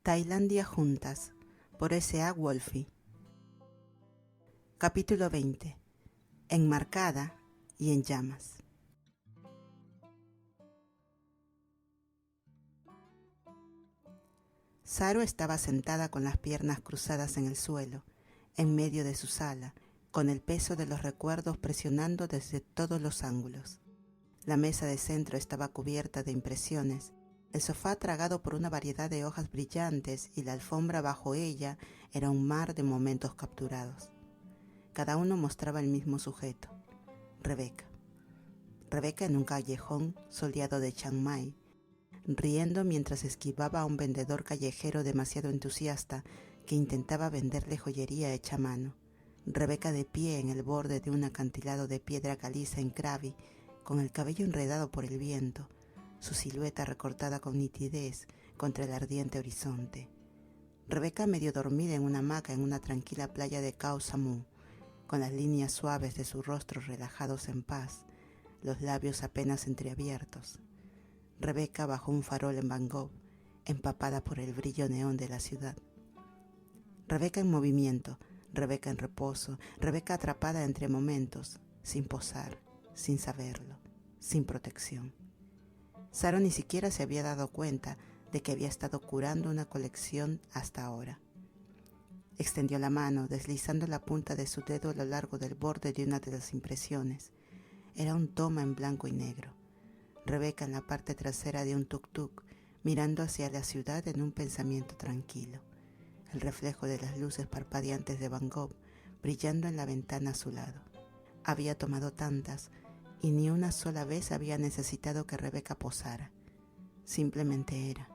Tailandia juntas, por S.A. Wolfe. Capítulo 20. Enmarcada y en llamas. Saro estaba sentada con las piernas cruzadas en el suelo, en medio de su sala, con el peso de los recuerdos presionando desde todos los ángulos. La mesa de centro estaba cubierta de impresiones, el sofá tragado por una variedad de hojas brillantes y la alfombra bajo ella era un mar de momentos capturados. Cada uno mostraba el mismo sujeto, Rebeca. Rebeca en un callejón soleado de Chiang Mai, riendo mientras esquivaba a un vendedor callejero demasiado entusiasta que intentaba venderle joyería hecha a mano. Rebeca de pie en el borde de un acantilado de piedra caliza en Krabi, con el cabello enredado por el viento, su silueta recortada con nitidez contra el ardiente horizonte. Rebeca medio dormida en una hamaca en una tranquila playa de Khao Samu, con las líneas suaves de su rostro relajados en paz, los labios apenas entreabiertos. Rebeca bajo un farol en Bangkok, empapada por el brillo neón de la ciudad. Rebeca en movimiento, Rebeca en reposo, Rebeca atrapada entre momentos, sin posar, sin saberlo, sin protección. Saro ni siquiera se había dado cuenta de que había estado curando una colección hasta ahora. Extendió la mano, deslizando la punta de su dedo a lo largo del borde de una de las impresiones. Era un toma en blanco y negro. Rebeca en la parte trasera de un tuk-tuk, mirando hacia la ciudad en un pensamiento tranquilo. El reflejo de las luces parpadeantes de Van Gogh brillando en la ventana a su lado. Había tomado tantas y ni una sola vez había necesitado que Rebeca posara. Simplemente era.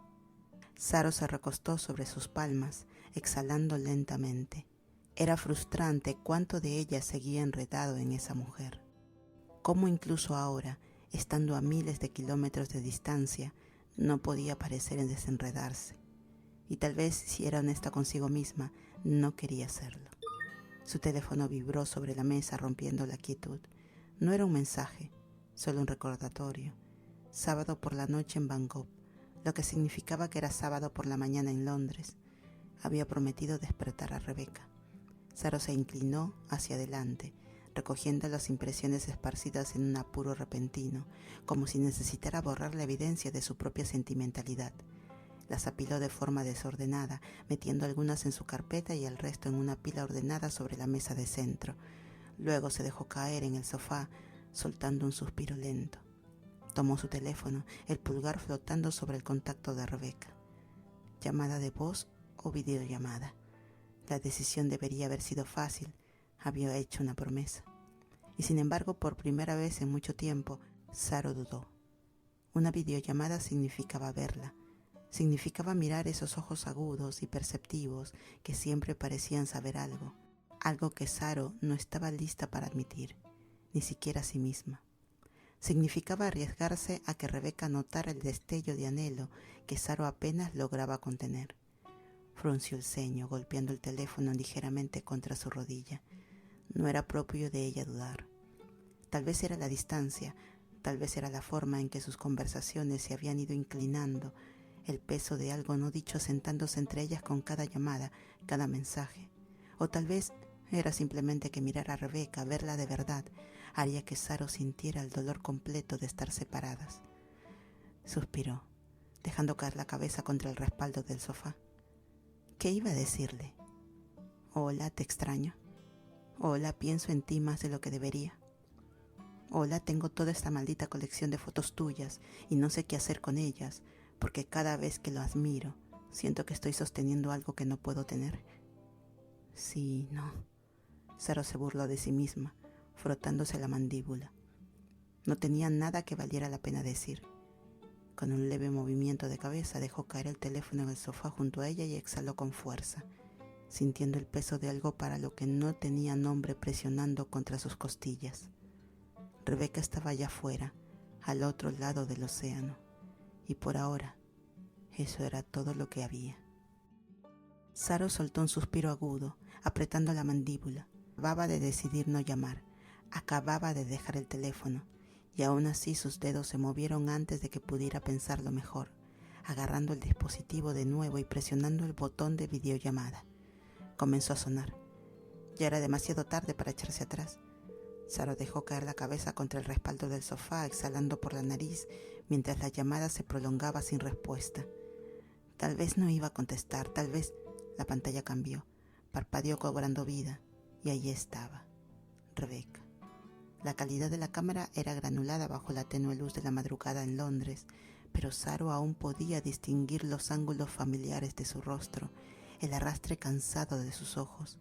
Saro se recostó sobre sus palmas, exhalando lentamente. Era frustrante cuánto de ella seguía enredado en esa mujer. Cómo incluso ahora, estando a miles de kilómetros de distancia, no podía parecer en desenredarse. Y tal vez, si era honesta consigo misma, no quería hacerlo. Su teléfono vibró sobre la mesa rompiendo la quietud. No era un mensaje, solo un recordatorio. Sábado por la noche en Bangkok, lo que significaba que era sábado por la mañana en Londres. Había prometido despertar a Rebeca. Saro se inclinó hacia adelante, recogiendo las impresiones esparcidas en un apuro repentino, como si necesitara borrar la evidencia de su propia sentimentalidad. Las apiló de forma desordenada, metiendo algunas en su carpeta y el resto en una pila ordenada sobre la mesa de centro. Luego se dejó caer en el sofá, soltando un suspiro lento. Tomó su teléfono, el pulgar flotando sobre el contacto de Rebeca. ¿Llamada de voz o videollamada? La decisión debería haber sido fácil. Había hecho una promesa. Y sin embargo, por primera vez en mucho tiempo, Saro dudó. Una videollamada significaba verla. Significaba mirar esos ojos agudos y perceptivos que siempre parecían saber algo. Algo que Saro no estaba lista para admitir, ni siquiera a sí misma. Significaba arriesgarse a que Rebeca notara el destello de anhelo que Saro apenas lograba contener. Frunció el ceño, golpeando el teléfono ligeramente contra su rodilla. No era propio de ella dudar. Tal vez era la distancia, tal vez era la forma en que sus conversaciones se habían ido inclinando, el peso de algo no dicho asentándose entre ellas con cada llamada, cada mensaje. O tal vez era simplemente que mirar a Rebeca, verla de verdad, haría que Saro sintiera el dolor completo de estar separadas. Suspiró, dejando caer la cabeza contra el respaldo del sofá. ¿Qué iba a decirle? Hola, te extraño. Hola, pienso en ti más de lo que debería. Hola, tengo toda esta maldita colección de fotos tuyas y no sé qué hacer con ellas, porque cada vez que lo admiro, siento que estoy sosteniendo algo que no puedo tener. Sí, no. Saro se burló de sí misma, frotándose la mandíbula. No tenía nada que valiera la pena decir. Con un leve movimiento de cabeza dejó caer el teléfono en el sofá junto a ella y exhaló con fuerza, sintiendo el peso de algo para lo que no tenía nombre presionando contra sus costillas. Rebeca estaba allá afuera, al otro lado del océano, y por ahora, eso era todo lo que había. Saro soltó un suspiro agudo, apretando la mandíbula. Acababa de decidir no llamar, acababa de dejar el teléfono, y aún así sus dedos se movieron antes de que pudiera pensarlo mejor. agarrando el dispositivo de nuevo y presionando el botón de videollamada. Comenzó a sonar. Ya era demasiado tarde para echarse atrás. Saro dejó caer la cabeza contra el respaldo del sofá, exhalando por la nariz mientras la llamada se prolongaba sin respuesta. Tal vez no iba a contestar, tal vez. La pantalla cambió, parpadeó cobrando vida, y allí estaba, Rebeca. La calidad de la cámara era granulada bajo la tenue luz de la madrugada en Londres, pero Saro aún podía distinguir los ángulos familiares de su rostro, el arrastre cansado de sus ojos,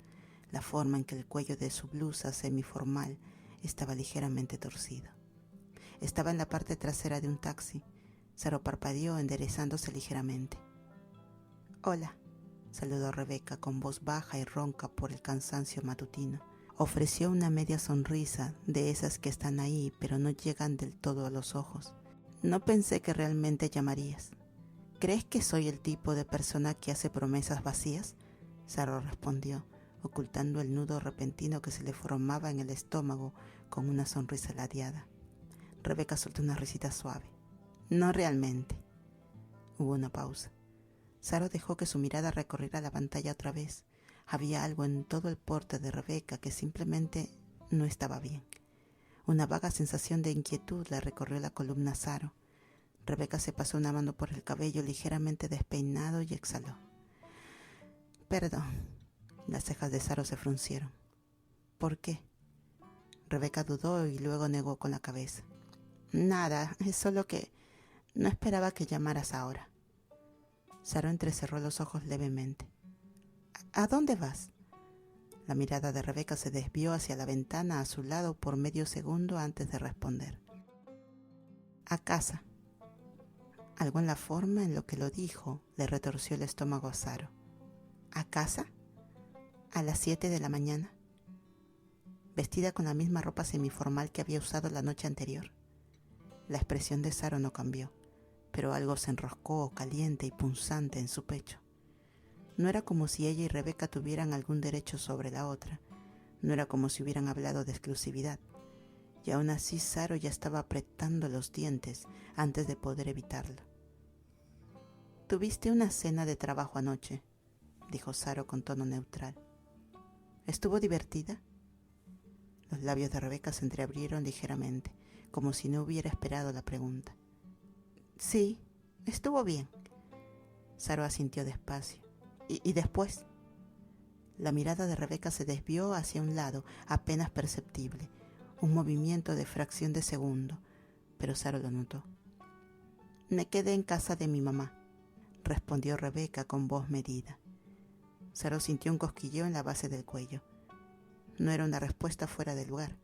la forma en que el cuello de su blusa semiformal estaba ligeramente torcido. Estaba en la parte trasera de un taxi. Saro parpadeó enderezándose ligeramente. «Hola», saludó Rebeca con voz baja y ronca por el cansancio matutino. Ofreció una media sonrisa, de esas que están ahí pero no llegan del todo a los ojos. «No pensé que realmente llamarías. ¿Crees que soy el tipo de persona que hace promesas vacías?», Saro respondió, ocultando el nudo repentino que se le formaba en el estómago con una sonrisa ladeada. Rebeca soltó una risita suave. «No realmente». Hubo una pausa. Saro dejó que su mirada recorriera la pantalla otra vez. Había algo en todo el porte de Rebeca que simplemente no estaba bien. Una vaga sensación de inquietud le recorrió la columna a Saro. Rebeca se pasó una mano por el cabello ligeramente despeinado y exhaló. «Perdón». Las cejas de Saro se fruncieron. «¿Por qué?». Rebeca dudó y luego negó con la cabeza. «Nada, es solo que no esperaba que llamaras ahora». Saro entrecerró los ojos levemente. «¿A dónde vas?». La mirada de Rebeca se desvió hacia la ventana a su lado por medio segundo antes de responder. «A casa». Algo en la forma en lo que lo dijo le retorció el estómago a Saro. «¿A casa? ¿A las 7 de la mañana?». Vestida con la misma ropa semiformal que había usado la noche anterior. La expresión de Saro no cambió, pero algo se enroscó caliente y punzante en su pecho. No era como si ella y Rebeca tuvieran algún derecho sobre la otra. No era como si hubieran hablado de exclusividad. Y aún así Saro ya estaba apretando los dientes antes de poder evitarlo. «Tuviste una cena de trabajo anoche», dijo Saro con tono neutral. «¿Estuvo divertida?». Los labios de Rebeca se entreabrieron ligeramente, como si no hubiera esperado la pregunta. «Sí, estuvo bien». Saro asintió despacio. ¿Y después? La mirada de Rebeca se desvió hacia un lado, apenas perceptible, un movimiento de fracción de segundo, pero Saro lo notó. «Me quedé en casa de mi mamá», respondió Rebeca con voz medida. Saro sintió un cosquilleo en la base del cuello. No era una respuesta fuera de lugar.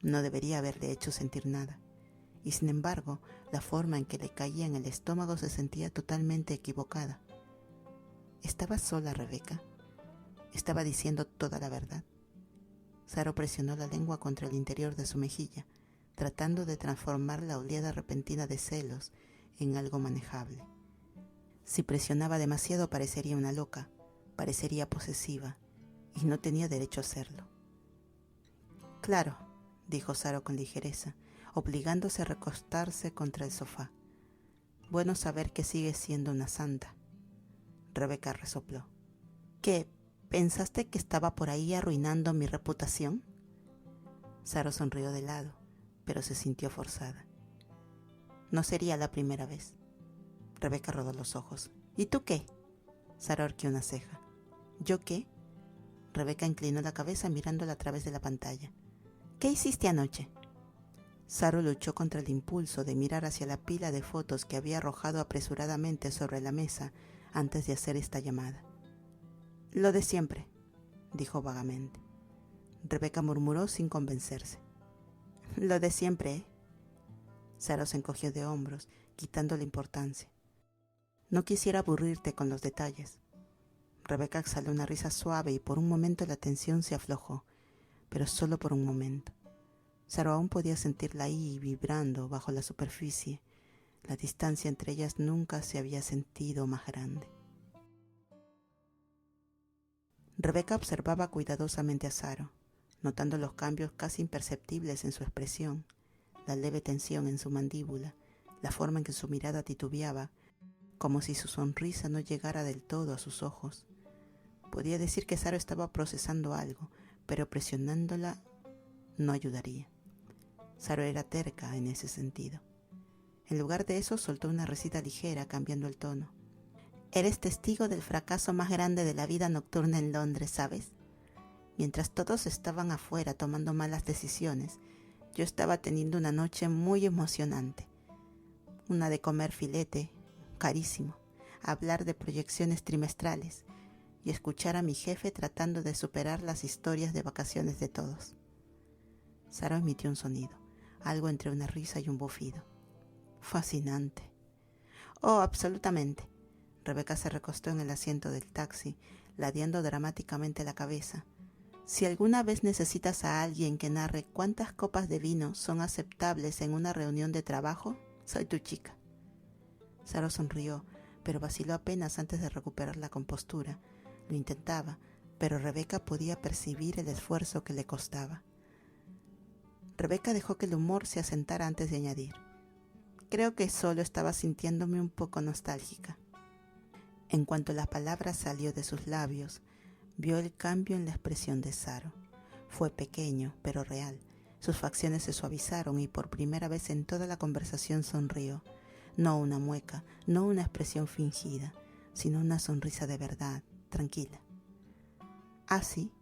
No debería haberle hecho sentir nada. Y sin embargo, la forma en que le caía en el estómago se sentía totalmente equivocada. ¿Estaba sola Rebeca? ¿Estaba diciendo toda la verdad? Saro presionó la lengua contra el interior de su mejilla, tratando de transformar la oleada repentina de celos en algo manejable. Si presionaba demasiado parecería una loca, parecería posesiva, y no tenía derecho a hacerlo. «Claro», dijo Saro con ligereza, obligándose a recostarse contra el sofá. «Bueno saber que sigues siendo una santa». Rebeca resopló. «¿Qué? ¿Pensaste que estaba por ahí arruinando mi reputación?». Saro sonrió de lado, pero se sintió forzada. «No sería la primera vez». Rebeca rodó los ojos. «¿Y tú qué?». Saro arqueó una ceja. «¿Yo qué?». Rebeca inclinó la cabeza mirándola a través de la pantalla. «¿Qué hiciste anoche?». Saro luchó contra el impulso de mirar hacia la pila de fotos que había arrojado apresuradamente sobre la mesa antes de hacer esta llamada. «Lo de siempre», dijo vagamente. Rebeca murmuró sin convencerse. «Lo de siempre, ¿eh?». Saro se encogió de hombros, quitando la importancia. «No quisiera aburrirte con los detalles». Rebeca exhaló una risa suave y por un momento la tensión se aflojó, pero solo por un momento. Saro aún podía sentirla ahí vibrando bajo la superficie. La distancia entre ellas nunca se había sentido más grande. Rebeca observaba cuidadosamente a Saro, notando los cambios casi imperceptibles en su expresión, la leve tensión en su mandíbula, la forma en que su mirada titubeaba, como si su sonrisa no llegara del todo a sus ojos. Podía decir que Saro estaba procesando algo, pero presionándola no ayudaría. Saro era terca en ese sentido. En lugar de eso, soltó una risita ligera, cambiando el tono. Eres testigo del fracaso más grande de la vida nocturna en Londres, ¿sabes? Mientras todos estaban afuera tomando malas decisiones, yo estaba teniendo una noche muy emocionante. Una de comer filete, carísimo, hablar de proyecciones trimestrales y escuchar a mi jefe tratando de superar las historias de vacaciones de todos. Saro emitió un sonido, algo entre una risa y un bufido. Fascinante. Oh, absolutamente. Rebeca se recostó en el asiento del taxi, ladeando dramáticamente la cabeza. Si alguna vez necesitas a alguien que narre cuántas copas de vino son aceptables en una reunión de trabajo, soy tu chica. Saro sonrió, pero vaciló apenas antes de recuperar la compostura. Lo intentaba, pero Rebeca podía percibir el esfuerzo que le costaba. Rebeca dejó que el humor se asentara antes de añadir. Creo que solo estaba sintiéndome un poco nostálgica. En cuanto la palabra salió de sus labios, vio el cambio en la expresión de Saro. Fue pequeño, pero real. Sus facciones se suavizaron y por primera vez en toda la conversación sonrió. No una mueca, no una expresión fingida, sino una sonrisa de verdad, tranquila. «Ah, sí»,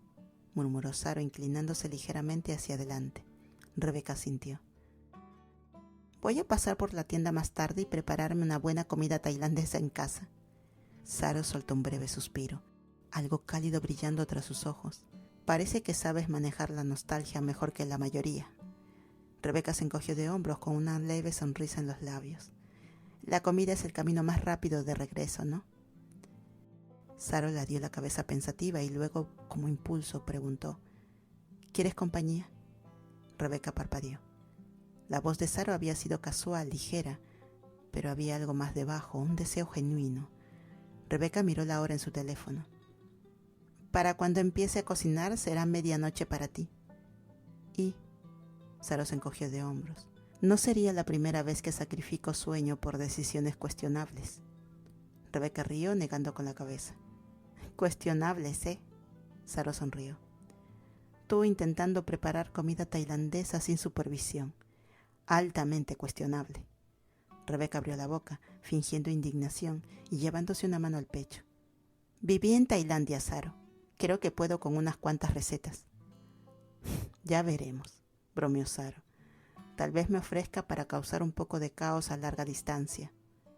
murmuró Saro inclinándose ligeramente hacia adelante. Rebeca sintió. «Voy a pasar por la tienda más tarde y prepararme una buena comida tailandesa en casa». Saro soltó un breve suspiro, algo cálido brillando tras sus ojos. «Parece que sabes manejar la nostalgia mejor que la mayoría». Rebeca se encogió de hombros con una leve sonrisa en los labios. «La comida es el camino más rápido de regreso, ¿no?» Saro le dio la cabeza pensativa y luego, como impulso, preguntó: «¿Quieres compañía?» Rebeca parpadeó. La voz de Saro había sido casual, ligera, pero había algo más debajo, un deseo genuino. Rebeca miró la hora en su teléfono. «Para cuando empiece a cocinar será medianoche para ti». «¿Y?» Saro se encogió de hombros. «No sería la primera vez que sacrifico sueño por decisiones cuestionables». Rebeca rió, negando con la cabeza. «Cuestionables, ¿eh?» Saro sonrió. «Tú intentando preparar comida tailandesa sin supervisión. Altamente cuestionable». Rebeca abrió la boca, fingiendo indignación y llevándose una mano al pecho. «Viví en Tailandia, Saro. Creo que puedo con unas cuantas recetas». «Ya veremos», bromeó Saro. «Tal vez me ofrezca para causar un poco de caos a larga distancia.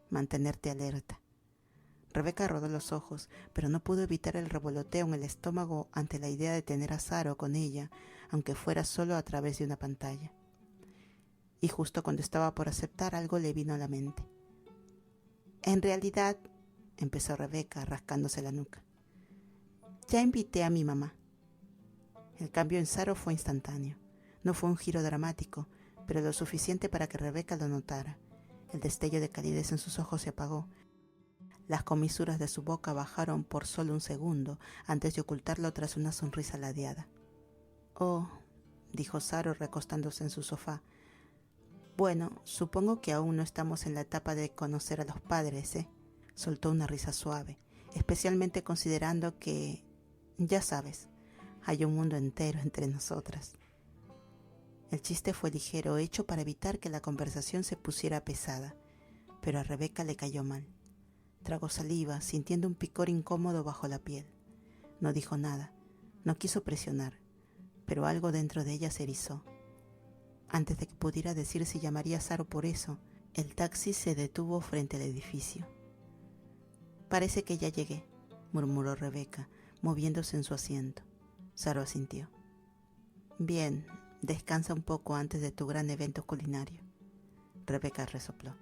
Mantenerte alerta». Rebeca rodó los ojos, pero no pudo evitar el revoloteo en el estómago ante la idea de tener a Saro con ella, aunque fuera solo a través de una pantalla. Y justo cuando estaba por aceptar, algo le vino a la mente. «En realidad», empezó Rebeca, rascándose la nuca, «ya invité a mi mamá». El cambio en Saro fue instantáneo. No fue un giro dramático, pero lo suficiente para que Rebeca lo notara. El destello de calidez en sus ojos se apagó. Las comisuras de su boca bajaron por solo un segundo antes de ocultarlo tras una sonrisa ladeada. «Oh», dijo Saro recostándose en su sofá. «Bueno, supongo que aún no estamos en la etapa de conocer a los padres, ¿eh?» Soltó una risa suave, especialmente considerando que, ya sabes, hay un mundo entero entre nosotras. El chiste fue ligero, hecho para evitar que la conversación se pusiera pesada, pero a Rebeca le cayó mal. Tragó saliva, sintiendo un picor incómodo bajo la piel. No dijo nada, no quiso presionar, pero algo dentro de ella se erizó. Antes de que pudiera decir si llamaría a Saro por eso, el taxi se detuvo frente al edificio. «Parece que ya llegué», murmuró Rebeca, moviéndose en su asiento. Saro asintió. «Bien, descansa un poco antes de tu gran evento culinario». Rebeca resopló.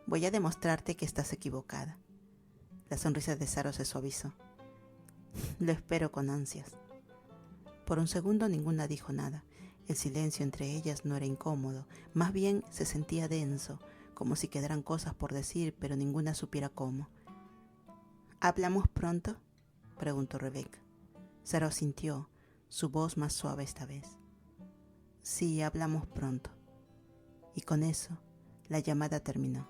«Voy a demostrarte que estás equivocada». La sonrisa de Saro se suavizó. «Lo espero con ansias». Por un segundo ninguna dijo nada. El silencio entre ellas no era incómodo, más bien se sentía denso, como si quedaran cosas por decir, pero ninguna supiera cómo. «¿Hablamos pronto?», preguntó Rebeca. Saro asintió, su voz más suave esta vez. «Sí, hablamos pronto». Y con eso, la llamada terminó.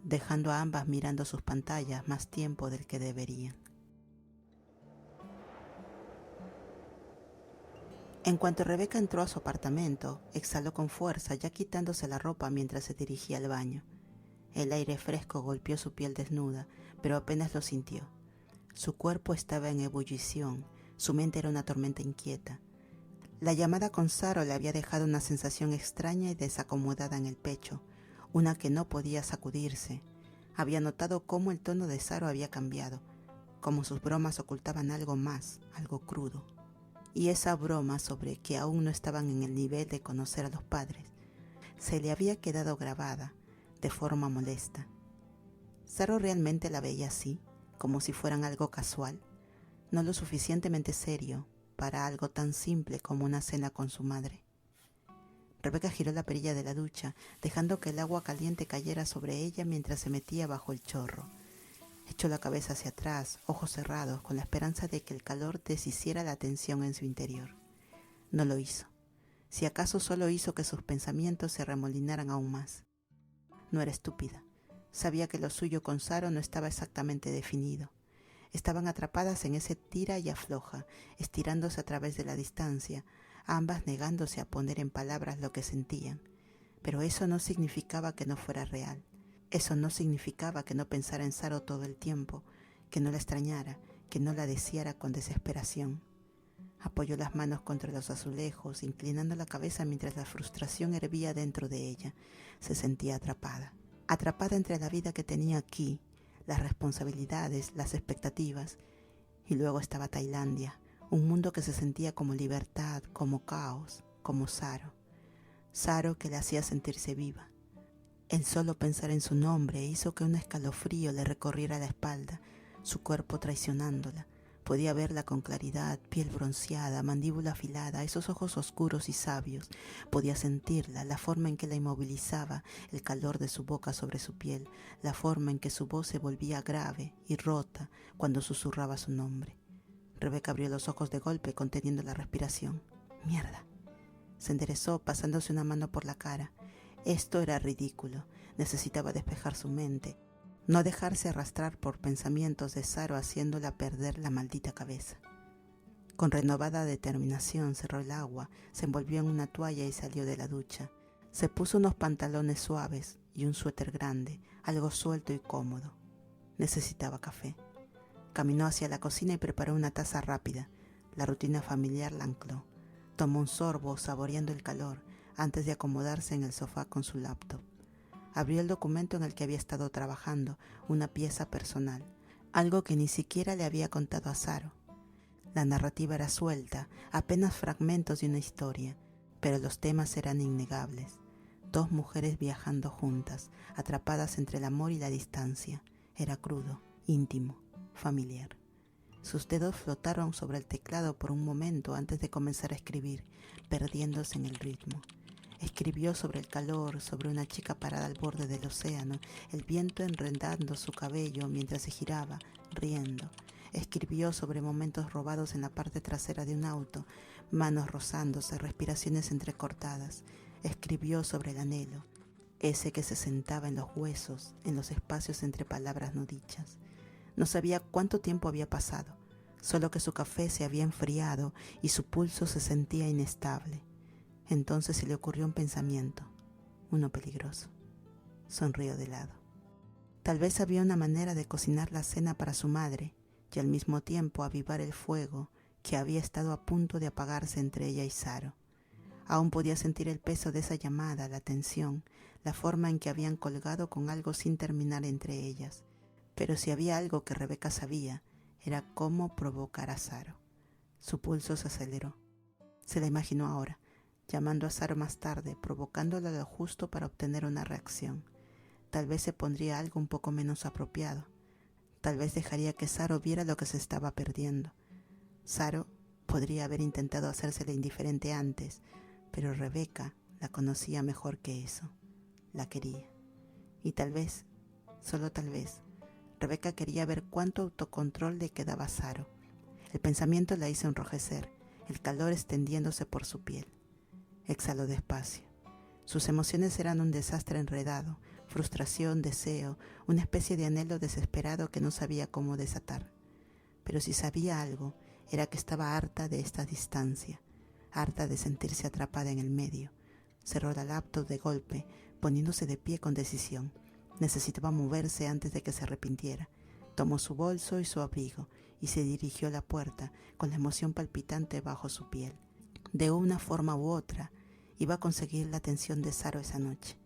dejando a ambas mirando sus pantallas más tiempo del que deberían. En cuanto Rebeca entró a su apartamento, exhaló con fuerza, ya quitándose la ropa mientras se dirigía al baño. El aire fresco golpeó su piel desnuda, pero apenas lo sintió. Su cuerpo estaba en ebullición, su mente era una tormenta inquieta. La llamada con Saro le había dejado una sensación extraña y desacomodada en el pecho, una que no podía sacudirse. Había notado cómo el tono de Saro había cambiado, como sus bromas ocultaban algo más, algo crudo. Y esa broma sobre que aún no estaban en el nivel de conocer a los padres, se le había quedado grabada, de forma molesta. Saro realmente la veía así, como si fueran algo casual, no lo suficientemente serio para algo tan simple como una cena con su madre. Rebeca giró la perilla de la ducha, dejando que el agua caliente cayera sobre ella mientras se metía bajo el chorro. Echó la cabeza hacia atrás, ojos cerrados, con la esperanza de que el calor deshiciera la tensión en su interior. No lo hizo. Si acaso solo hizo que sus pensamientos se remolinaran aún más. No era estúpida. Sabía que lo suyo con Saro no estaba exactamente definido. Estaban atrapadas en ese tira y afloja, estirándose a través de la distancia, ambas negándose a poner en palabras lo que sentían. Pero eso no significaba que no fuera real. Eso no significaba que no pensara en Saro todo el tiempo, que no la extrañara, que no la deseara con desesperación. Apoyó las manos contra los azulejos, inclinando la cabeza mientras la frustración hervía dentro de ella. Se sentía atrapada. Atrapada entre la vida que tenía aquí, las responsabilidades, las expectativas, y luego estaba Tailandia, un mundo que se sentía como libertad, como caos, como Saro. Saro que le hacía sentirse viva. El solo pensar en su nombre hizo que un escalofrío le recorriera la espalda, su cuerpo traicionándola. Podía verla con claridad, piel bronceada, mandíbula afilada, esos ojos oscuros y sabios. Podía sentirla, la forma en que la inmovilizaba, el calor de su boca sobre su piel, la forma en que su voz se volvía grave y rota cuando susurraba su nombre. Rebeca abrió los ojos de golpe, conteniendo la respiración. ¡Mierda! Se enderezó, pasándose una mano por la cara. Esto era ridículo. Necesitaba despejar su mente. No dejarse arrastrar por pensamientos de Saro haciéndola perder la maldita cabeza. Con renovada determinación cerró el agua, se envolvió en una toalla y salió de la ducha. Se puso unos pantalones suaves y un suéter grande, algo suelto y cómodo. Necesitaba café. Caminó hacia la cocina y preparó una taza rápida. La rutina familiar la ancló. Tomó un sorbo, saboreando el calor, antes de acomodarse en el sofá con su laptop. Abrió el documento en el que había estado trabajando, una pieza personal, algo que ni siquiera le había contado a Saro. La narrativa era suelta, apenas fragmentos de una historia, pero los temas eran innegables. Dos mujeres viajando juntas, atrapadas entre el amor y la distancia. Era crudo, íntimo, familiar. Sus dedos flotaron sobre el teclado por un momento antes de comenzar a escribir, perdiéndose en el ritmo. Escribió sobre el calor, sobre una chica parada al borde del océano, el viento enredando su cabello mientras se giraba, riendo. Escribió sobre momentos robados en la parte trasera de un auto, manos rozándose, respiraciones entrecortadas. Escribió sobre el anhelo, ese que se sentaba en los huesos, en los espacios entre palabras no dichas. No sabía cuánto tiempo había pasado, solo que su café se había enfriado y su pulso se sentía inestable. Entonces se le ocurrió un pensamiento, uno peligroso. Sonrió de lado. Tal vez había una manera de cocinar la cena para su madre y al mismo tiempo avivar el fuego que había estado a punto de apagarse entre ella y Saro. Aún podía sentir el peso de esa llamada, la tensión, la forma en que habían colgado con algo sin terminar entre ellas. Pero si había algo que Rebeca sabía, era cómo provocar a Saro. Su pulso se aceleró. Se la imaginó ahora, llamando a Saro más tarde, provocándola lo justo para obtener una reacción. Tal vez se pondría algo un poco menos apropiado. Tal vez dejaría que Saro viera lo que se estaba perdiendo. Saro podría haber intentado hacérsela indiferente antes, pero Rebeca la conocía mejor que eso. La quería. Y tal vez, solo tal vez, Rebeca quería ver cuánto autocontrol le quedaba a Saro. El pensamiento la hizo enrojecer, el calor extendiéndose por su piel. Exhaló despacio. Sus emociones eran un desastre enredado, frustración, deseo, una especie de anhelo desesperado que no sabía cómo desatar. Pero si sabía algo, era que estaba harta de esta distancia, harta de sentirse atrapada en el medio. Cerró la laptop de golpe, poniéndose de pie con decisión. Necesitaba moverse antes de que se arrepintiera. Tomó su bolso y su abrigo y se dirigió a la puerta con la emoción palpitante bajo su piel. De una forma u otra, iba a conseguir la atención de Saro esa noche.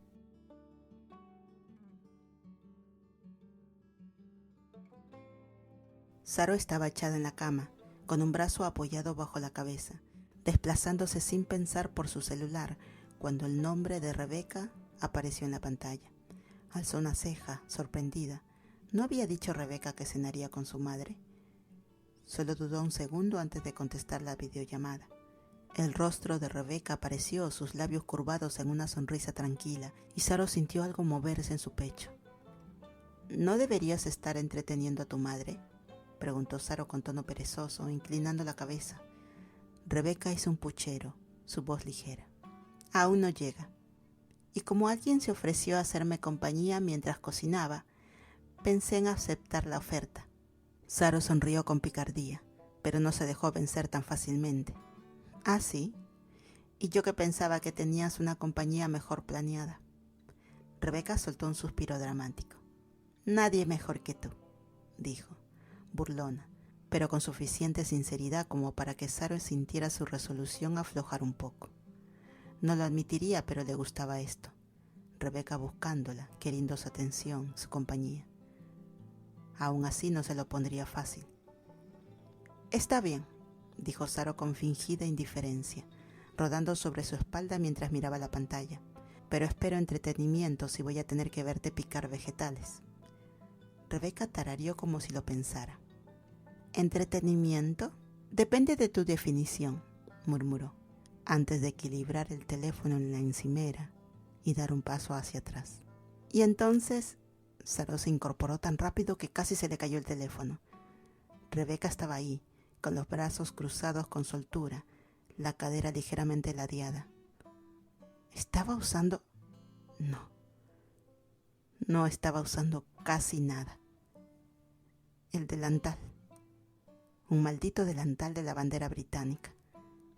Saro estaba echada en la cama, con un brazo apoyado bajo la cabeza, desplazándose sin pensar por su celular, cuando el nombre de Rebeca apareció en la pantalla. Alzó una ceja, sorprendida. ¿No había dicho Rebeca que cenaría con su madre? Solo dudó un segundo antes de contestar la videollamada. El rostro de Rebeca apareció, sus labios curvados en una sonrisa tranquila, y Saro sintió algo moverse en su pecho. ¿No deberías estar entreteniendo a tu madre?, preguntó Saro con tono perezoso, inclinando la cabeza. Rebeca hizo un puchero, su voz ligera. Aún no llega. Y como alguien se ofreció a hacerme compañía mientras cocinaba, pensé en aceptar la oferta. Saro sonrió con picardía, pero no se dejó vencer tan fácilmente. ¿Ah, sí? Y yo que pensaba que tenías una compañía mejor planeada. Rebeca soltó un suspiro dramático. Nadie mejor que tú, dijo, burlona, pero con suficiente sinceridad como para que Saro sintiera su resolución aflojar un poco. No lo admitiría, pero le gustaba esto. Rebeca buscándola, queriendo su atención, su compañía. Aún así no se lo pondría fácil. Está bien, dijo Saro con fingida indiferencia, rodando sobre su espalda mientras miraba la pantalla. Pero espero entretenimiento si voy a tener que verte picar vegetales. Rebeca tarareó como si lo pensara. ¿Entretenimiento? Depende de tu definición, murmuró, antes de equilibrar el teléfono en la encimera y dar un paso hacia atrás. Y entonces, Saro se incorporó tan rápido que casi se le cayó el teléfono. Rebeca estaba ahí, con los brazos cruzados con soltura, la cadera ligeramente ladeada. ¿Estaba usando? No estaba usando casi nada. El delantal. Un maldito delantal de la bandera británica.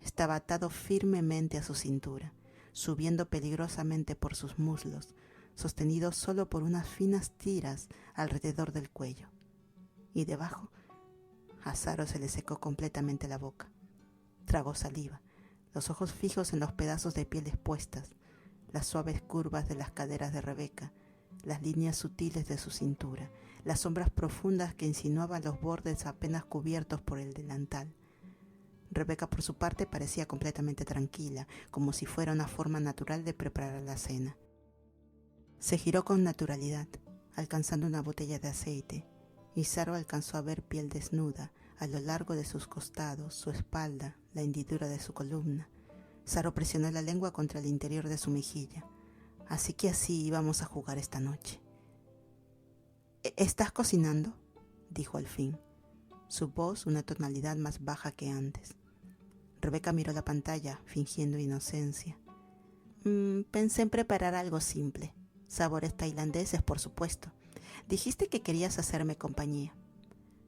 Estaba atado firmemente a su cintura, subiendo peligrosamente por sus muslos, sostenido solo por unas finas tiras alrededor del cuello. Y debajo, a Saro se le secó completamente la boca. Tragó saliva, los ojos fijos en los pedazos de piel expuestas, las suaves curvas de las caderas de Rebeca, las líneas sutiles de su cintura, las sombras profundas que insinuaban los bordes apenas cubiertos por el delantal. Rebeca, por su parte, parecía completamente tranquila, como si fuera una forma natural de preparar la cena. Se giró con naturalidad, alcanzando una botella de aceite, y Saro alcanzó a ver piel desnuda a lo largo de sus costados, su espalda, la hendidura de su columna. Saro presionó la lengua contra el interior de su mejilla. Así que así íbamos a jugar esta noche. ¿Estás cocinando?, dijo al fin, su voz una tonalidad más baja que antes. Rebeca miró la pantalla, fingiendo inocencia. Pensé en preparar algo simple. Sabores tailandeses, por supuesto. Dijiste que querías hacerme compañía.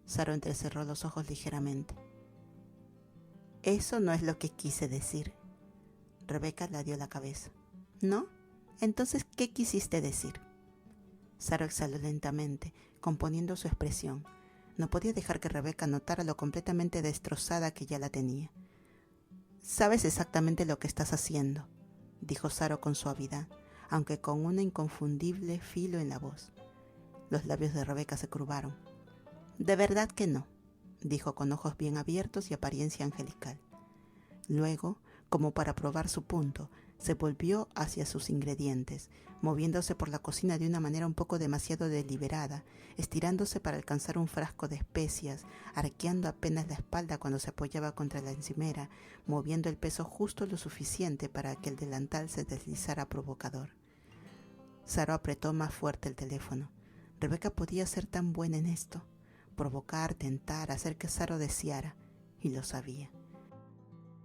Saro entrecerró los ojos ligeramente. Eso no es lo que quise decir. Rebeca ladeó la cabeza. ¿No? Entonces, ¿qué quisiste decir? Saro exhaló lentamente, componiendo su expresión. No podía dejar que Rebeca notara lo completamente destrozada que ya la tenía. «Sabes exactamente lo que estás haciendo», dijo Saro con suavidad, aunque con un inconfundible filo en la voz. Los labios de Rebeca se curvaron. «De verdad que no», dijo con ojos bien abiertos y apariencia angelical. Luego, como para probar su punto, se volvió hacia sus ingredientes, moviéndose por la cocina de una manera un poco demasiado deliberada, estirándose para alcanzar un frasco de especias, arqueando apenas la espalda cuando se apoyaba contra la encimera, moviendo el peso justo lo suficiente para que el delantal se deslizara provocador. Saro apretó más fuerte el teléfono. Rebeca podía ser tan buena en esto, provocar, tentar, hacer que Saro deseara, y lo sabía,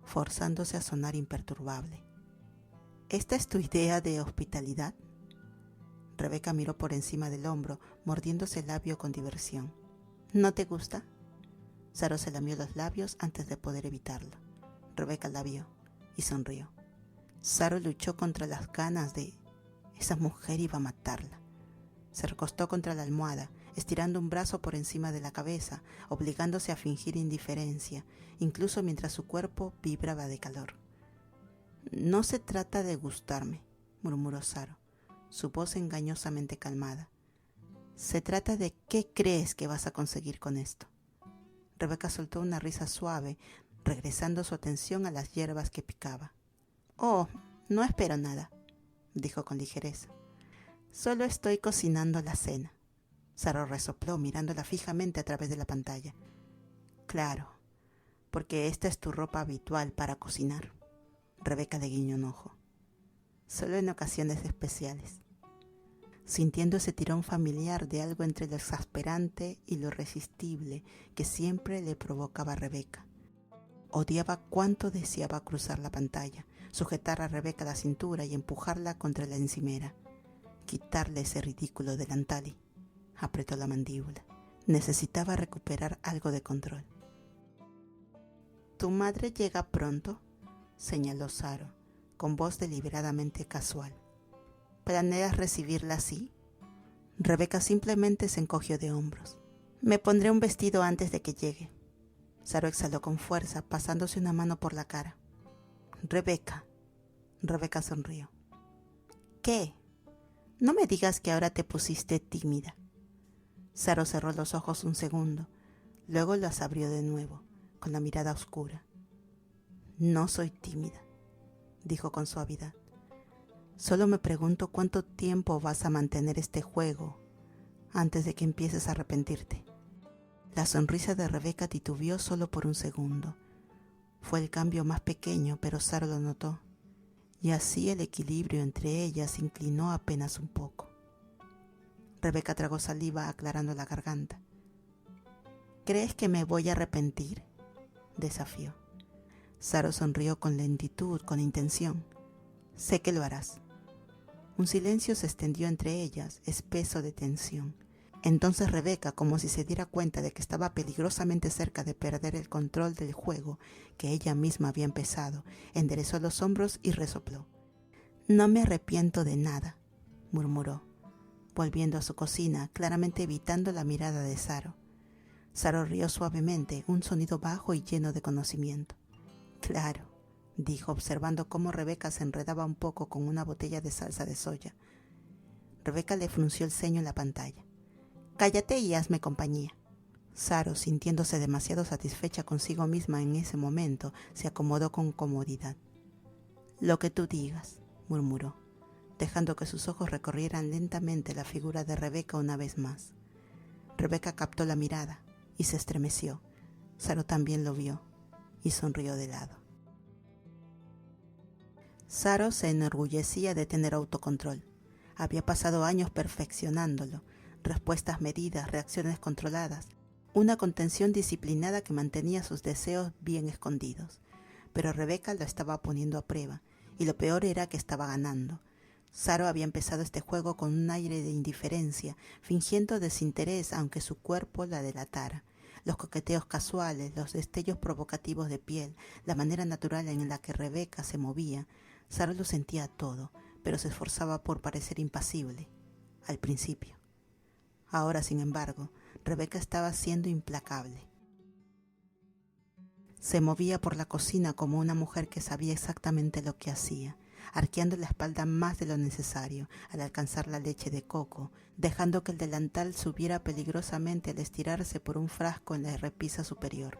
forzándose a sonar imperturbable. ¿Esta es tu idea de hospitalidad? Rebeca miró por encima del hombro, mordiéndose el labio con diversión. ¿No te gusta? Saro se lamió los labios antes de poder evitarlo. Rebeca la vio y sonrió. Saro luchó contra las ganas de... Esa mujer iba a matarla. Se recostó contra la almohada, estirando un brazo por encima de la cabeza, obligándose a fingir indiferencia, incluso mientras su cuerpo vibraba de calor. No se trata de gustarme, murmuró Saro, su voz engañosamente calmada. Se trata de qué crees que vas a conseguir con esto. Rebeca soltó una risa suave, regresando su atención a las hierbas que picaba. Oh, no espero nada, dijo con ligereza. Solo estoy cocinando la cena. Saro resopló mirándola fijamente a través de la pantalla. Claro, porque esta es tu ropa habitual para cocinar. Rebeca le guiñó un ojo. Solo en ocasiones especiales. Sintiendo ese tirón familiar de algo entre lo exasperante y lo irresistible que siempre le provocaba a Rebeca. Odiaba cuánto deseaba cruzar la pantalla, sujetar a Rebeca la cintura y empujarla contra la encimera. Quitarle ese ridículo delantal. Apretó la mandíbula. Necesitaba recuperar algo de control. «¿Tu madre llega pronto?», señaló Saro, con voz deliberadamente casual. «¿Planeas recibirla así?». Rebeca simplemente se encogió de hombros. «Me pondré un vestido antes de que llegue». Saro exhaló con fuerza, pasándose una mano por la cara. «Rebeca». Rebeca sonrió. «¿Qué? No me digas que ahora te pusiste tímida». Saro cerró los ojos un segundo, luego los abrió de nuevo, con la mirada oscura. «No soy tímida», dijo con suavidad. «Solo me pregunto cuánto tiempo vas a mantener este juego antes de que empieces a arrepentirte». La sonrisa de Rebeca titubeó solo por un segundo. Fue el cambio más pequeño, pero Saro lo notó. Y así el equilibrio entre ellas se inclinó apenas un poco. Rebeca tragó saliva aclarando la garganta. «¿Crees que me voy a arrepentir?», desafió. Saro sonrió con lentitud, con intención. «Sé que lo harás». Un silencio se extendió entre ellas, espeso de tensión. Entonces Rebeca, como si se diera cuenta de que estaba peligrosamente cerca de perder el control del juego que ella misma había empezado, enderezó los hombros y resopló. «No me arrepiento de nada», murmuró, volviendo a su cocina, claramente evitando la mirada de Saro. Saro rió suavemente, un sonido bajo y lleno de conocimiento. «Claro», dijo, observando cómo Rebeca se enredaba un poco con una botella de salsa de soya. Rebeca le frunció el ceño en la pantalla. «Cállate y hazme compañía». Saro, sintiéndose demasiado satisfecha consigo misma en ese momento, se acomodó con comodidad. «Lo que tú digas», murmuró, dejando que sus ojos recorrieran lentamente la figura de Rebeca una vez más. Rebeca captó la mirada y se estremeció. Saro también lo vio y sonrió de lado. Saro se enorgullecía de tener autocontrol. Había pasado años perfeccionándolo, respuestas medidas, reacciones controladas, una contención disciplinada que mantenía sus deseos bien escondidos. Pero Rebeca lo estaba poniendo a prueba, y lo peor era que estaba ganando. Saro había empezado este juego con un aire de indiferencia, fingiendo desinterés aunque su cuerpo la delatara. Los coqueteos casuales, los destellos provocativos de piel, la manera natural en la que Rebeca se movía, Saro lo sentía todo, pero se esforzaba por parecer impasible, al principio. Ahora, sin embargo, Rebeca estaba siendo implacable. Se movía por la cocina como una mujer que sabía exactamente lo que hacía, arqueando la espalda más de lo necesario al alcanzar la leche de coco, dejando que el delantal subiera peligrosamente al estirarse por un frasco en la repisa superior.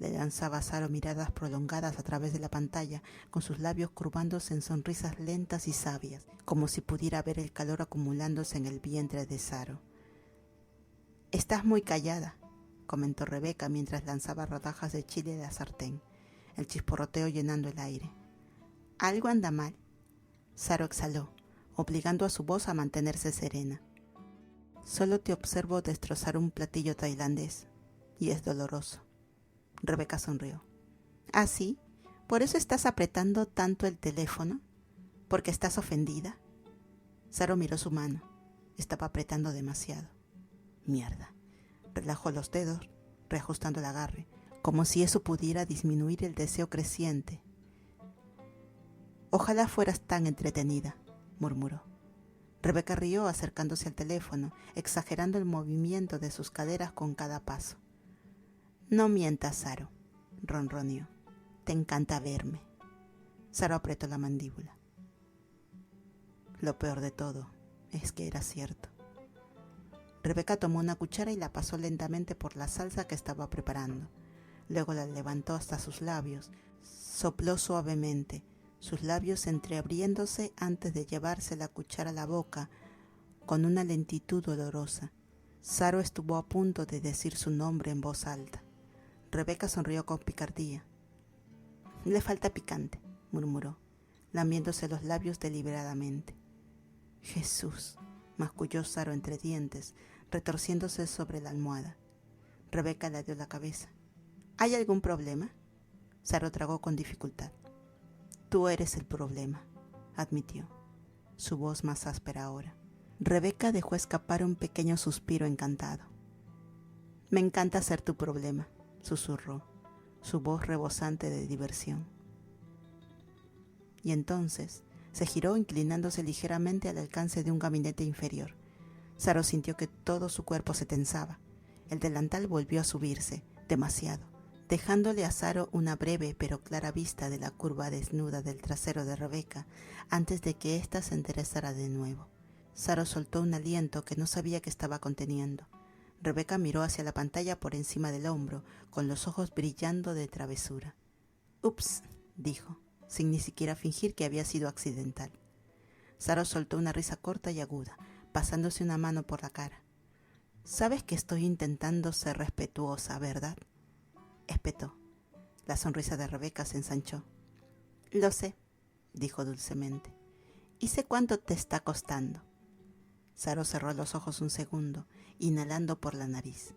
Le lanzaba a Saro miradas prolongadas a través de la pantalla, con sus labios curvándose en sonrisas lentas y sabias, como si pudiera ver el calor acumulándose en el vientre de Saro. «Estás muy callada», comentó Rebeca mientras lanzaba rodajas de chile de la sartén, el chisporroteo llenando el aire. «¿Algo anda mal?». Saro exhaló, obligando a su voz a mantenerse serena. «Solo te observo destrozar un platillo tailandés, y es doloroso». Rebeca sonrió. «¿Ah, sí? ¿Por eso estás apretando tanto el teléfono? ¿Porque estás ofendida?». Saro miró su mano. Estaba apretando demasiado. Mierda. Relajó los dedos, reajustando el agarre, como si eso pudiera disminuir el deseo creciente. Ojalá fueras tan entretenida, murmuró. Rebeca rió acercándose al teléfono, exagerando el movimiento de sus caderas con cada paso. No mientas, Saro, ronroneó. Te encanta verme. Saro apretó la mandíbula. Lo peor de todo es que era cierto. Rebeca tomó una cuchara y la pasó lentamente por la salsa que estaba preparando. Luego la levantó hasta sus labios, sopló suavemente, sus labios entreabriéndose antes de llevarse la cuchara a la boca con una lentitud dolorosa. Saro estuvo a punto de decir su nombre en voz alta. Rebeca sonrió con picardía. Le falta picante, murmuró, lamiéndose los labios deliberadamente. Jesús, masculló Saro entre dientes, retorciéndose sobre la almohada. Rebeca le dio la cabeza. ¿Hay algún problema? Saro tragó con dificultad. Tú eres el problema, admitió, su voz más áspera ahora. Rebeca dejó escapar un pequeño suspiro encantado. Me encanta ser tu problema, susurró, su voz rebosante de diversión. Y entonces se giró inclinándose ligeramente al alcance de un gabinete inferior. Saro sintió que todo su cuerpo se tensaba. El delantal volvió a subirse, demasiado, dejándole a Saro una breve pero clara vista de la curva desnuda del trasero de Rebeca antes de que ésta se enderezara de nuevo. Saro soltó un aliento que no sabía que estaba conteniendo. Rebeca miró hacia la pantalla por encima del hombro, con los ojos brillando de travesura. «Ups», dijo, sin ni siquiera fingir que había sido accidental. Saro soltó una risa corta y aguda, pasándose una mano por la cara. «Sabes que estoy intentando ser respetuosa, ¿verdad?», espetó. La sonrisa de Rebeca se ensanchó. «Lo sé», dijo dulcemente. «Y sé cuánto te está costando». Saro cerró los ojos un segundo, inhalando por la nariz.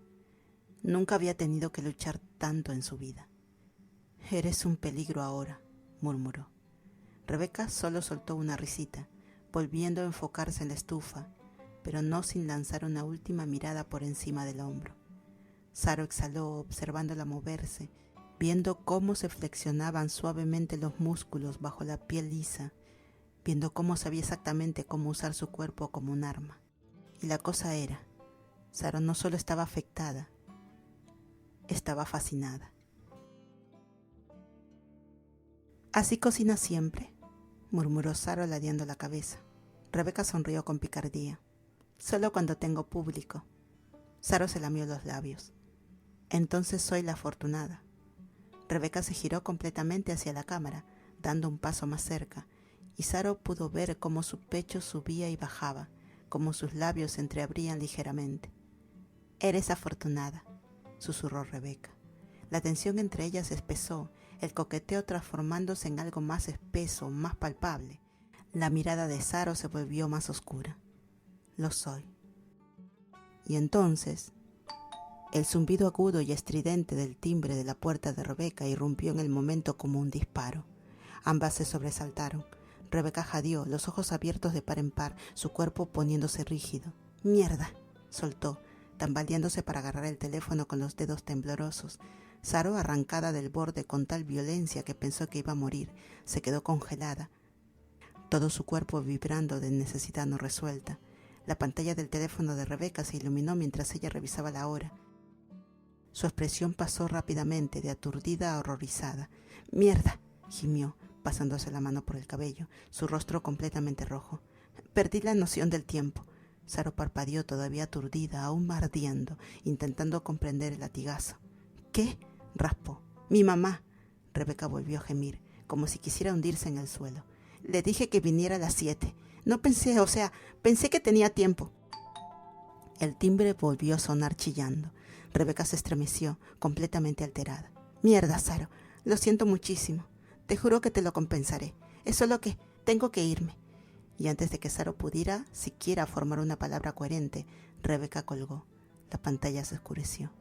Nunca había tenido que luchar tanto en su vida. «Eres un peligro ahora», murmuró. Rebeca solo soltó una risita, volviendo a enfocarse en la estufa, pero no sin lanzar una última mirada por encima del hombro. Saro exhaló observándola moverse, viendo cómo se flexionaban suavemente los músculos bajo la piel lisa, viendo cómo sabía exactamente cómo usar su cuerpo como un arma. Y la cosa era, Saro no solo estaba afectada, estaba fascinada. «¿Así cocina siempre?», murmuró Saro ladeando la cabeza. Rebeca sonrió con picardía. «Solo cuando tengo público». Saro se lamió los labios. «Entonces soy la afortunada». Rebeca se giró completamente hacia la cámara, dando un paso más cerca, y Saro pudo ver cómo su pecho subía y bajaba, cómo sus labios se entreabrían ligeramente. «Eres afortunada», susurró Rebeca. La tensión entre ellas se espesó, el coqueteo transformándose en algo más espeso, más palpable. La mirada de Saro se volvió más oscura. «Lo soy». Y entonces, el zumbido agudo y estridente del timbre de la puerta de Rebeca irrumpió en el momento como un disparo. Ambas se sobresaltaron. Rebeca jadeó, los ojos abiertos de par en par, su cuerpo poniéndose rígido. «¡Mierda!», soltó, tambaleándose para agarrar el teléfono con los dedos temblorosos. Saro, arrancada del borde con tal violencia que pensó que iba a morir, se quedó congelada, todo su cuerpo vibrando de necesidad no resuelta. La pantalla del teléfono de Rebeca se iluminó mientras ella revisaba la hora. Su expresión pasó rápidamente, de aturdida a horrorizada. «¡Mierda!», gimió, pasándose la mano por el cabello, su rostro completamente rojo. «Perdí la noción del tiempo». Saro parpadeó, todavía aturdida, aún ardiendo, intentando comprender el latigazo. «¿Qué?», raspó. «Mi mamá». Rebeca volvió a gemir, como si quisiera hundirse en el suelo. «Le dije que viniera a las 7. No pensé, pensé que tenía tiempo». El timbre volvió a sonar chillando. Rebeca se estremeció, completamente alterada. «Mierda, Saro, lo siento muchísimo. Te juro que te lo compensaré. Es solo que tengo que irme». Y antes de que Saro pudiera siquiera formar una palabra coherente, Rebeca colgó. La pantalla se oscureció.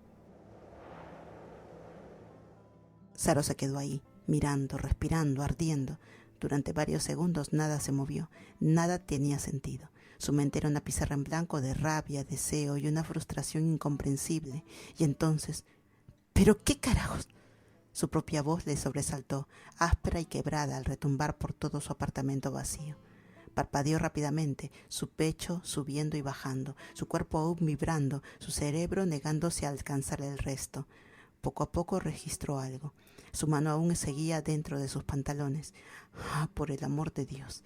Saro se quedó ahí, mirando, respirando, ardiendo. Durante varios segundos nada se movió, nada tenía sentido. Su mente era una pizarra en blanco de rabia, deseo y una frustración incomprensible. Y entonces, ¿pero qué carajos? Su propia voz le sobresaltó, áspera y quebrada al retumbar por todo su apartamento vacío. Parpadeó rápidamente, su pecho subiendo y bajando, su cuerpo aún vibrando, su cerebro negándose a alcanzar el resto. Poco a poco registró algo. Su mano aún seguía dentro de sus pantalones. ¡Ah, por el amor de Dios!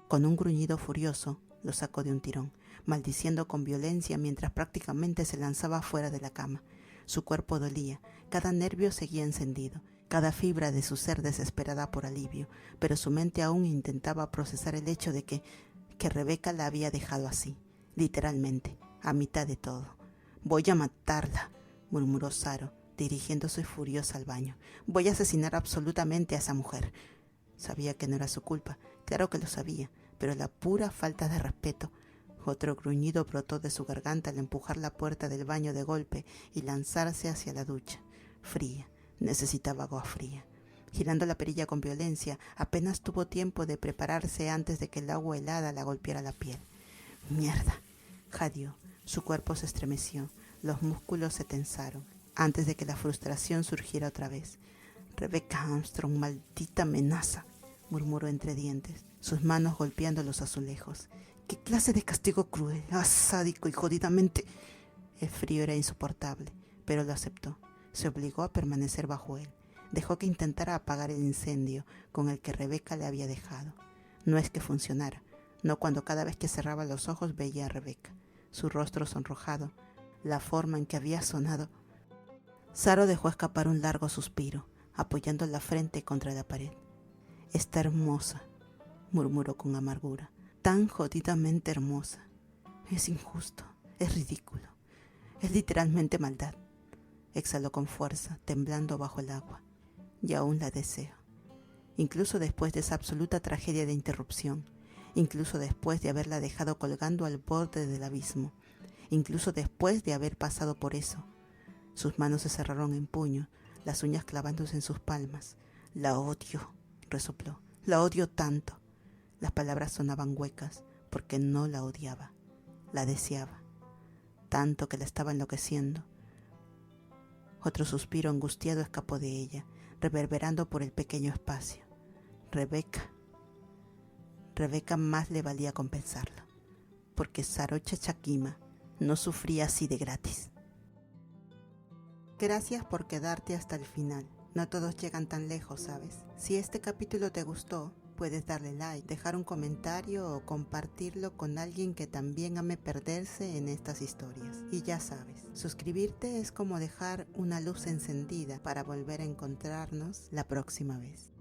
Con un gruñido furioso, lo sacó de un tirón, maldiciendo con violencia mientras prácticamente se lanzaba fuera de la cama. Su cuerpo dolía, cada nervio seguía encendido, cada fibra de su ser desesperada por alivio, pero su mente aún intentaba procesar el hecho de que Rebeca la había dejado así, literalmente, a mitad de todo. «Voy a matarla», murmuró Saro, dirigiéndose furiosa al baño. «Voy a asesinar absolutamente a esa mujer». Sabía que no era su culpa, claro que lo sabía, pero la pura falta de respeto. Otro gruñido brotó de su garganta al empujar la puerta del baño de golpe y lanzarse hacia la ducha. Fría, necesitaba agua fría. Girando la perilla con violencia, apenas tuvo tiempo de prepararse antes de que el agua helada la golpeara la piel. «¡Mierda!», jadeó. Su cuerpo se estremeció, los músculos se tensaron, antes de que la frustración surgiera otra vez. «Rebecca Armstrong, maldita amenaza», murmuró entre dientes, sus manos golpeando los azulejos. «¿Qué clase de castigo cruel, sádico y jodidamente...?» El frío era insoportable, pero lo aceptó. Se obligó a permanecer bajo él. Dejó que intentara apagar el incendio con el que Rebeca le había dejado. No es que funcionara, no cuando cada vez que cerraba los ojos veía a Rebeca, su rostro sonrojado, la forma en que había sonado. Saro dejó escapar un largo suspiro, apoyando la frente contra la pared. «Está hermosa», murmuró con amargura, «tan jodidamente hermosa. Es injusto, es ridículo, es literalmente maldad». Exhaló con fuerza, temblando bajo el agua. «Y aún la deseo. Incluso después de esa absoluta tragedia de interrupción, incluso después de haberla dejado colgando al borde del abismo, incluso después de haber pasado por eso». Sus manos se cerraron en puño, las uñas clavándose en sus palmas. «La odio», resopló. «La odio tanto». Las palabras sonaban huecas, porque no la odiaba. La deseaba. Tanto que la estaba enloqueciendo. Otro suspiro angustiado escapó de ella, reverberando por el pequeño espacio. Rebeca. Rebeca más le valía compensarlo, porque Sarocha Chakima no sufría así de gratis. Gracias por quedarte hasta el final. No todos llegan tan lejos, ¿sabes? Si este capítulo te gustó, puedes darle like, dejar un comentario o compartirlo con alguien que también ame perderse en estas historias. Y ya sabes, suscribirte es como dejar una luz encendida para volver a encontrarnos la próxima vez.